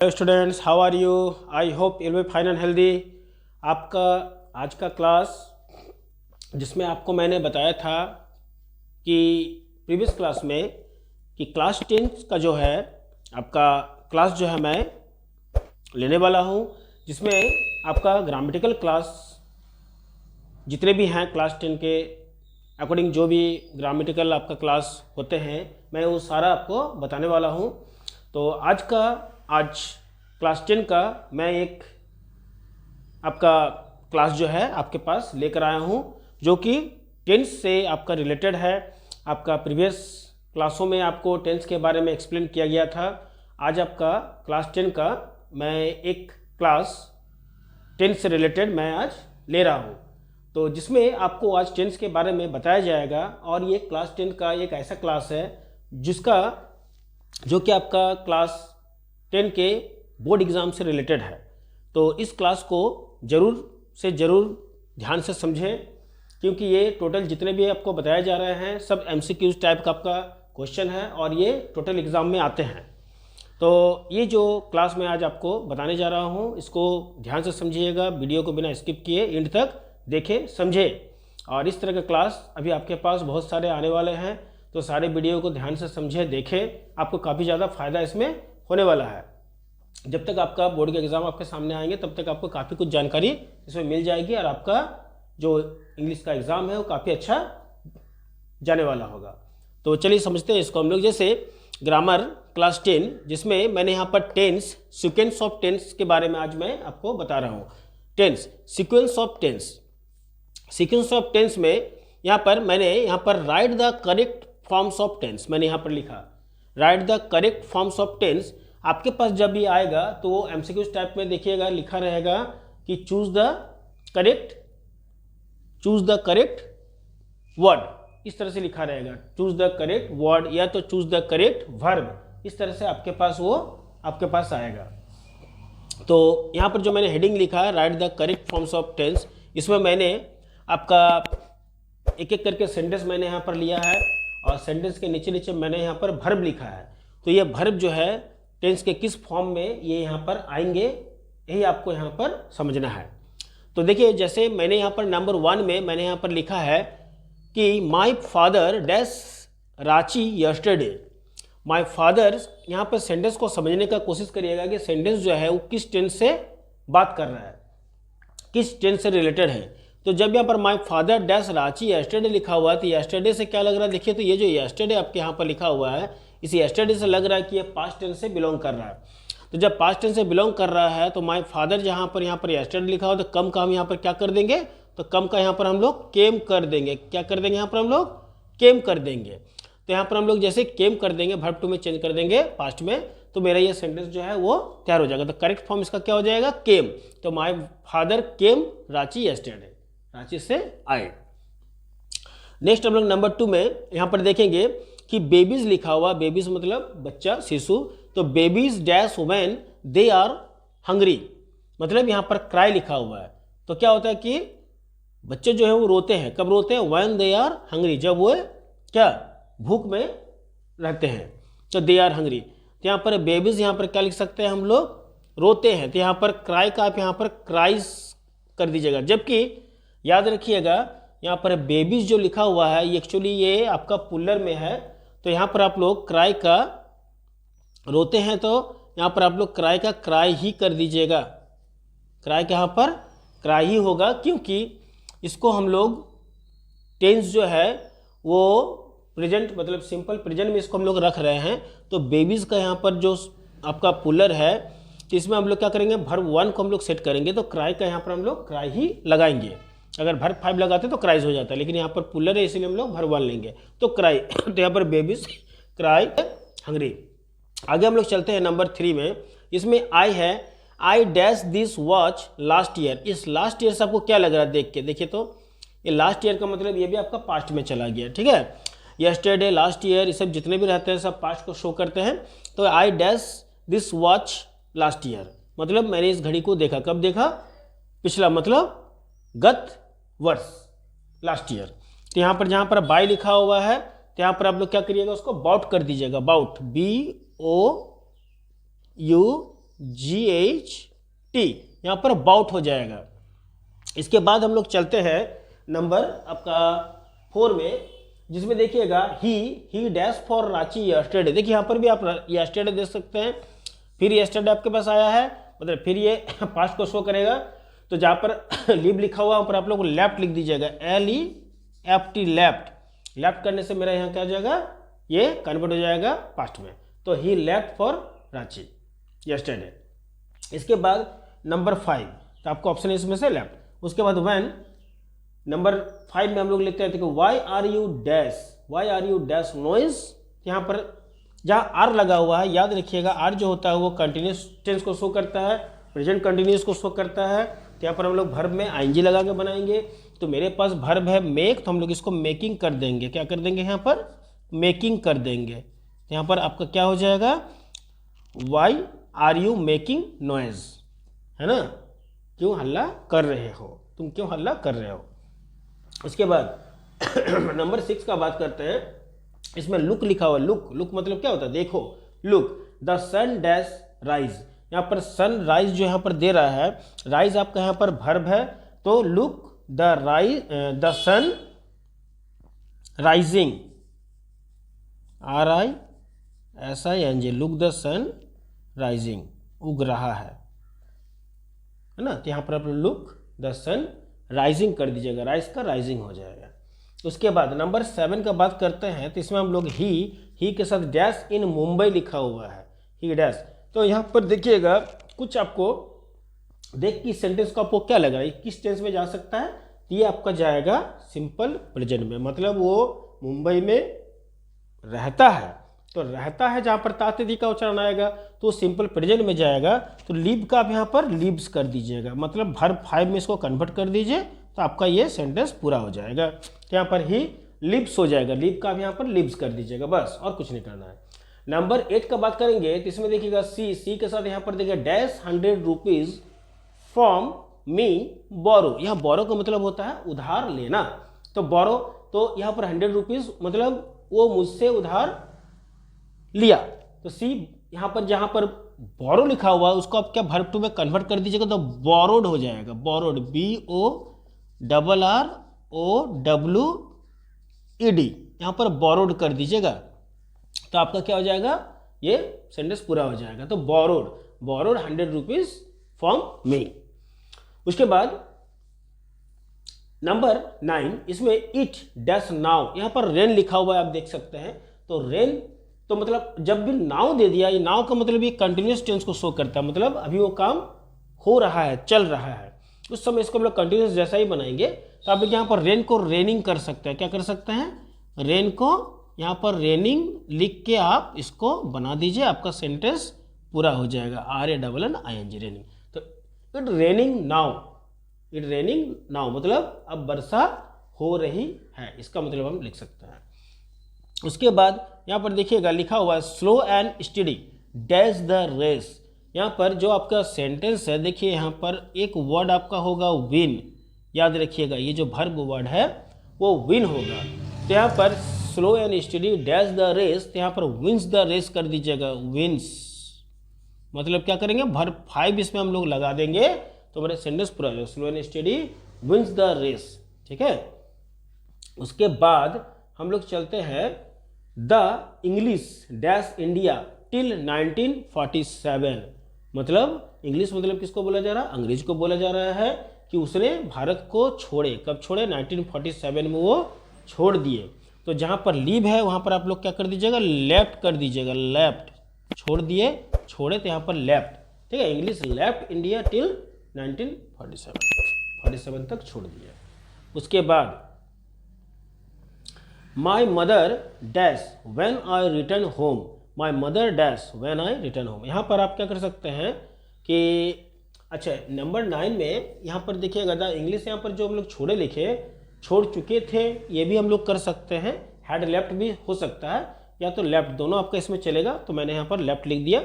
Hello students, how are you? I hope you will be fine and healthy. आपका आज का class जिसमें आपको मैंने बताया था कि प्रीवियस क्लास में कि क्लास 10 का जो है आपका क्लास जो है मैं लेने वाला हूँ, जिसमें आपका ग्रामेटिकल क्लास जितने भी हैं क्लास 10 के अकॉर्डिंग जो भी ग्रामेटिकल आपका क्लास होते हैं मैं वो सारा आपको बताने वाला हूँ। तो आज क्लास 10 का मैं एक आपका क्लास जो है आपके पास लेकर आया हूँ, जो कि टेंस से आपका रिलेटेड है। आपका प्रीवियस क्लासों में आपको टेंस के बारे में एक्सप्लेन किया गया था। आज आपका क्लास 10 का मैं एक क्लास टेंस से रिलेटेड मैं आज ले रहा हूँ, तो जिसमें आपको आज टेंस के बारे में बताया जाएगा। और ये क्लास 10 का एक ऐसा क्लास है जो कि आपका क्लास 10 के बोर्ड एग्ज़ाम से रिलेटेड है। तो इस क्लास को ज़रूर से ज़रूर ध्यान से समझें, क्योंकि ये टोटल जितने भी आपको बताया जा रहे हैं सब MCQs टाइप का आपका क्वेश्चन है और ये टोटल एग्ज़ाम में आते हैं। तो ये जो क्लास मैं आज आपको बताने जा रहा हूँ इसको ध्यान से समझिएगा, वीडियो को बिना स्किप किए एंड तक देखें समझें। और इस तरह का क्लास अभी आपके पास बहुत सारे आने वाले हैं, तो सारे वीडियो को ध्यान से समझें, देखें, आपको काफ़ी ज़्यादा फ़ायदा इसमें होने वाला है। जब तक आपका बोर्ड के एग्ज़ाम आपके सामने आएंगे तब तक आपको काफ़ी कुछ जानकारी इसमें मिल जाएगी और आपका जो इंग्लिश का एग्ज़ाम है वो काफ़ी अच्छा जाने वाला होगा। तो चलिए समझते हैं इसको हम लोग। जैसे ग्रामर क्लास 10, जिसमें मैंने यहाँ पर टेंस, सीक्वेंस ऑफ टेंस के बारे में आज मैं आपको बता रहा हूँ। Tense, sequence of tense. Sequence of tense में यहाँ पर write the correct forms of tense मैंने यहाँ पर लिखा। Write the correct forms of tense आपके पास जब भी आएगा तो वो MCQs टाइप में देखिएगा लिखा रहेगा कि चूज द करेक्ट वर्ड, इस तरह से लिखा रहेगा, चूज द करेक्ट वर्ड या तो चूज द करेक्ट वर्ब, इस तरह से आपके पास आएगा। तो यहाँ पर जो मैंने हेडिंग लिखा है write the correct forms of tense, इसमें मैंने आपका एक एक करके सेंटेंस मैंने यहाँ पर लिया है और सेंटेंस के नीचे नीचे मैंने यहाँ पर वर्ब लिखा है। तो ये वर्ब जो है टेंस के किस फॉर्म में ये यहाँ पर आएंगे, यही आपको यहाँ पर समझना है। तो देखिए, जैसे मैंने यहाँ पर नंबर 1 में मैंने यहाँ पर लिखा है कि my father dash Ranchi yesterday. My father, यहाँ पर सेंटेंस को समझने का कोशिश करिएगा कि सेंटेंस जो है वो किस टेंस से बात कर रहा है, किस टेंस से रिलेटेड है। तो जब यहाँ पर my father dash Ranchi yesterday लिखा हुआ है तो यस्टरडे से क्या लग रहा है, देखिए तो ये जो यस्टरडे आपके यहाँ पर लिखा हुआ है इस यस्टरडे से लग रहा है कि ये पास्ट टेंस से बिलोंग कर रहा है। तो जब पास्ट टेंस से बिलोंग कर रहा है तो माय फादर यहाँ पर यस्टरडे लिखा हो तो कम का हम यहाँ पर क्या कर देंगे, तो कम का यहाँ पर हम लोग केम कर देंगे। क्या कर देंगे यहाँ पर हम लोग, केम कर देंगे। तो यहाँ पर हम लोग जैसे केम कर देंगे वर्ब टू में चेंज कर देंगे पास्ट में, तो मेरा ये सेंटेंस जो है वो तैयार हो जाएगा। तो करेक्ट फॉर्म इसका क्या हो जाएगा, केम। तो my father came Ranchi yesterday, Ranchi से आए। नेक्स्ट हम लोग नंबर 2 में यहाँ पर देखेंगे कि बेबीज लिखा हुआ, बेबीज मतलब बच्चा, शिशु। तो babies dash when they are hungry, मतलब यहाँ पर क्राई लिखा हुआ है। तो क्या होता है कि बच्चे जो है वो रोते हैं, कब रोते हैं, व्हेन दे आर हंग्री, जब वो क्या भूख में रहते हैं, तो दे आर हंग्री। तो यहाँ पर बेबीज यहाँ पर क्या लिख सकते हैं हम लोग, रोते हैं। तो यहाँ पर क्राई का आप यहाँ पर क्राइज कर दीजिएगा। जबकि याद रखिएगा यहाँ पर बेबीज जो लिखा हुआ है एक्चुअली ये आपका पुलर में है। तो यहाँ पर आप लोग क्राई का, रोते हैं तो यहाँ पर आप लोग क्राई का क्राई ही कर दीजिएगा। क्राई का यहाँ पर क्राई ही होगा, क्योंकि इसको हम लोग टेंस जो है वो प्रेजेंट मतलब सिंपल प्रेजेंट में इसको हम लोग रख रहे हैं। तो बेबीज का यहाँ पर जो आपका पुलर है तो इसमें हम लोग क्या करेंगे, वर्ब 1 को हम लोग सेट करेंगे तो क्राई का यहाँ पर हम लोग क्राई ही लगाएंगे। अगर वर्ब 5 लगाते तो क्राइज हो जाता है, लेकिन यहाँ पर पुलर है इसलिए हम लोग वर्ब 1 लेंगे तो क्राई। तो यहाँ पर बेबीज क्राई हंग्री। आगे हम लोग चलते हैं नंबर 3 में। इसमें आई है, I dash this watch last year. इस लास्ट ईयर से आपको क्या लग रहा है देख के, देखिए तो ये लास्ट ईयर का मतलब ये भी आपका पास्ट में चला गया, ठीक है। यस्टरडे, लास्ट ईयर, ये सब जितने भी रहते हैं सब पास्ट को शो करते हैं। तो I dash this watch last year, मतलब मैंने इस घड़ी को देखा, कब देखा, पिछला मतलब गत वर्ष, लास्ट ईयर। तो यहाँ पर जहाँ पर बाय लिखा हुआ है तो यहाँ पर आप लोग क्या करिएगा, उसको बाउट कर दीजिएगा, बाउट, BOUT GHT, यहाँ पर बाउट हो जाएगा। इसके बाद हम लोग चलते हैं नंबर आपका 4 में, जिसमें देखिएगा ही डैश फॉर रांची यस्टरडे। देखिए यहाँ पर भी आप यस्टरडे देख सकते हैं, फिर यस्टरडे आपके पास आया है, मतलब फिर ये पास्ट को शो करेगा। तो जहाँ पर लीव लिखा हुआ वहाँ पर आप लोग लेफ्ट लिख दीजिएगा, LEFT, लेफ्ट। लेफ्ट करने से मेरा यहाँ क्या हो जाएगा, ये कन्वर्ट हो जाएगा पास्ट में। तो ही लेफ्ट फॉर रांची यस्टरडे। इसके बाद नंबर 5, तो आपको ऑप्शन इसमें से लेफ्ट। उसके बाद व्हेन, नंबर 5 में हम लोग लिखते हैं कि why are you dash noise. यहाँ पर जहाँ आर लगा हुआ है, याद रखिएगा आर जो होता है वो कंटिन्यूस टेंस को शो करता है, प्रेजेंट कंटिन्यूस को शो करता है। तो यहाँ पर हम लोग वर्ब में आईएनजी लगा के बनाएंगे। तो मेरे पास वर्ब है मेक, तो हम लोग इसको मेकिंग कर देंगे। क्या कर देंगे, यहाँ पर मेकिंग कर देंगे। तो यहाँ पर आपका क्या हो जाएगा, why are you making noise, है ना, क्यों हल्ला कर रहे हो, तुम क्यों हल्ला कर रहे हो। उसके बाद नंबर 6 का बात करते हैं। इसमें लुक लिखा हुआ, लुक मतलब क्या होता है, देखो। Look the sun dash rise, यहाँ पर सन राइज जो यहाँ पर दे रहा है, राइज आपका यहाँ पर वर्ब है। तो look the sun rising, RISING, look the sun rising, उग रहा है ना। तो यहाँ पर आप लुक द सन राइजिंग कर दीजिएगा, राइज का राइजिंग हो जाएगा। उसके बाद नंबर 7 का बात करते हैं। तो इसमें हम लोग ही के साथ डैश इन मुंबई लिखा हुआ है, ही डैश। तो यहाँ पर देखिएगा कुछ आपको देख कि सेंटेंस को आपको क्या लग रहा है, किस टेंस में जा सकता है। तो ये आपका जाएगा सिंपल प्रेजेंट में, मतलब वो मुंबई में रहता है। तो रहता है जहाँ पर ताती का उच्चारण आएगा तो सिंपल प्रेजेंट में जाएगा। तो लिव का आप यहाँ पर लिव्स कर दीजिएगा, मतलब वर्ब 5 में इसको कन्वर्ट कर दीजिए, तो आपका ये सेंटेंस पूरा हो जाएगा। तो यहाँ पर ही लिव्स हो जाएगा, लिव का आप यहाँ पर लिव्स कर दीजिएगा, बस और कुछ नहीं करना है। नंबर 8 का बात करेंगे तो इसमें देखिएगा सी के साथ यहाँ पर देखिए डैश 100 रुपीज फ्रॉम मी बोरो। यहाँ बोरो का मतलब होता है उधार लेना। तो बोरो, तो यहाँ पर 100 रुपीज मतलब वो मुझसे उधार लिया। तो सी यहाँ पर जहाँ पर बोरो लिखा हुआ है उसको आप क्या वर्ब टू में कन्वर्ट कर दीजिएगा, तो बोरोड हो जाएगा, बोरोड, BORROWED, यहाँ पर बोरोड कर दीजिएगा। तो आपका क्या हो जाएगा, ये सेंटेंस पूरा हो जाएगा। तो बोरोड 100 रुपीज फ्रॉम मी। उसके बाद नंबर 9, इसमें इट डैश नाउ, यहाँ पर रेन लिखा हुआ है, आप देख सकते हैं। तो रेन तो मतलब जब भी नाउ दे दिया, ये नाउ का मतलब ये कंटिन्यूस टेंस को शो करता है, मतलब अभी वो काम हो रहा है, चल रहा है, उस समय इसको हम लोग कंटिन्यूस जैसा ही बनाएंगे। तो आप यहाँ पर रेन को रेनिंग कर सकते हैं। क्या कर सकते हैं, रेन को यहाँ पर रेनिंग लिख के आप इसको बना दीजिए, आपका सेंटेंस पूरा हो जाएगा, RANNING, रेनिंग। तो इट रेनिंग नाउ मतलब अब वर्षा हो रही है, इसका मतलब हम लिख सकते हैं। उसके बाद यहाँ पर देखिएगा लिखा हुआ है slow and study dash the race. यहाँ पर जो आपका सेंटेंस है, देखिए यहाँ पर एक वर्ड आपका होगा विन, याद रखिएगा ये जो वर्ब वर्ड है वो विन होगा। तो यहाँ पर slow and study dash the race, तो यहाँ पर विंस द रेस कर दीजिएगा, विंस मतलब क्या करेंगे, वर्ब 5 इसमें हम लोग लगा देंगे तो मेरा सेंटेंस पूरा हो जाएगा, slow and study wins the race, ठीक है। उसके बाद हम लोग चलते हैं the English dash India till 1947, मतलब इंग्लिश मतलब किसको बोला जा रहा है, अंग्रेज को बोला जा रहा है कि उसने भारत को छोड़े, कब छोड़े, 1947 में वो छोड़ दिए। तो जहाँ पर लीव है वहाँ पर आप लोग क्या कर दीजिएगा, लेफ्ट कर दीजिएगा, लेफ्ट, छोड़ दिए, छोड़े तो यहाँ पर लेफ्ट, ठीक है। इंग्लिश लेफ्ट इंडिया टिल 1947 तक छोड़ दिया। उसके बाद my mother dash when I return home, my mother dash when I return home. यहाँ पर आप क्या कर सकते हैं कि अच्छा नंबर 9 में यहाँ पर देखिएगा द इंग्लिश, यहाँ पर जो हम लोग छोड़ चुके थे ये भी हम लोग कर सकते हैं, हैड लेफ्ट भी हो सकता है, या तो लेफ्ट, दोनों आपका इसमें चलेगा। तो मैंने यहाँ पर लेफ्ट लिख दिया।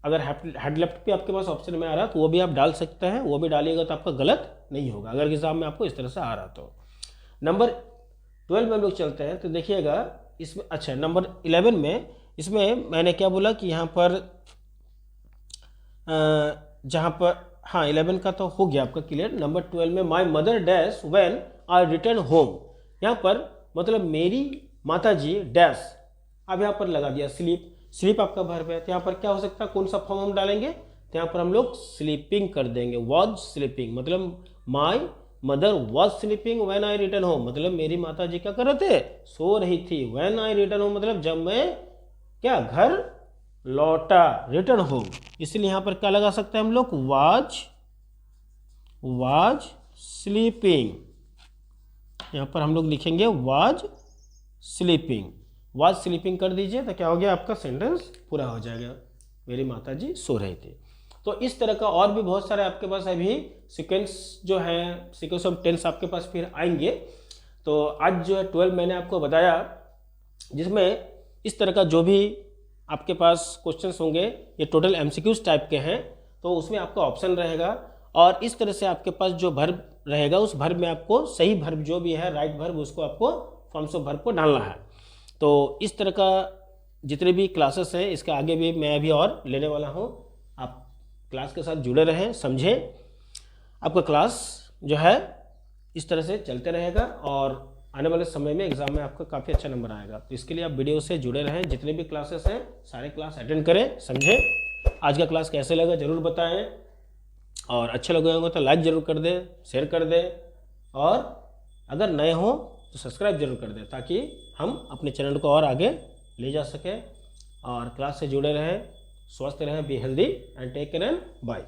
अगर हैड लेफ्ट भी आपके पास ऑप्शन में आ रहा तो वो भी आप डाल सकते हैं, वो भी डालिएगा तो आपका गलत नहीं होगा अगर एग्जाम में आपको इस तरह से आ रहा तो। नंबर 12 में हम लोग चलते हैं तो देखिएगा इसमें, अच्छा नंबर 11 में इसमें मैंने क्या बोला कि यहाँ पर जहाँ पर हाँ 11 का तो हो गया आपका क्लियर। नंबर 12 में my mother dash when I return home, यहाँ पर मतलब मेरी माता जी डैश, अब यहाँ पर लगा दिया स्लीप, स्लीप आपका वर्ब है, तो यहाँ पर क्या हो सकता है, कौन सा फॉर्म हम डालेंगे, तो यहाँ पर हम लोग स्लीपिंग कर देंगे, वॉज स्लीपिंग, मतलब my mother was sleeping when I return home, मतलब मेरी माता जी क्या कर रहे थे, सो रही थी। व्हेन आई रिटर्न होम मतलब जब मैं क्या घर लौटा, रिटर्न होम, इसलिए यहाँ पर क्या लगा सकते हैं हम लोग, वाज स्लीपिंग, यहाँ पर हम लोग लिखेंगे वाज स्लीपिंग कर दीजिए, तो क्या हो गया आपका सेंटेंस पूरा हो जाएगा, मेरी माता जी सो रहे थे। तो इस तरह का और भी बहुत सारे आपके पास अभी सीक्वेंस जो है, सीक्वेंस ऑफ टेंस आपके पास फिर आएंगे। तो आज जो है 12 मैंने आपको बताया, जिसमें इस तरह का जो भी आपके पास क्वेश्चंस होंगे ये टोटल एमसीक्यूज टाइप के हैं, तो उसमें आपका ऑप्शन रहेगा, और इस तरह से आपके पास जो वर्ब रहेगा उस वर्ब में आपको सही वर्ब जो भी है, राइट वर्ब, उसको आपको फॉर्म्स ऑफ वर्ब को डालना है। तो इस तरह का जितने भी क्लासेस हैं इसके आगे भी मैं अभी और लेने वाला हूँ, आप क्लास के साथ जुड़े रहें, समझें। आपका क्लास जो है इस तरह से चलते रहेगा और आने वाले समय में एग्जाम में आपका काफ़ी अच्छा नंबर आएगा। तो इसके लिए आप वीडियो से जुड़े रहें, जितने भी क्लासेस हैं सारे क्लास अटेंड करें, समझें। आज का क्लास कैसे लगा ज़रूर बताएं, और अच्छे लगे होंगे तो लाइक ज़रूर कर दें, शेयर कर दें, और अगर नए हों तो सब्सक्राइब जरूर कर दें, ताकि हम अपने चैनल को और आगे ले जा सकें। और क्लास से जुड़े रहें, स्वस्थ रहें, be healthy and take care and bye.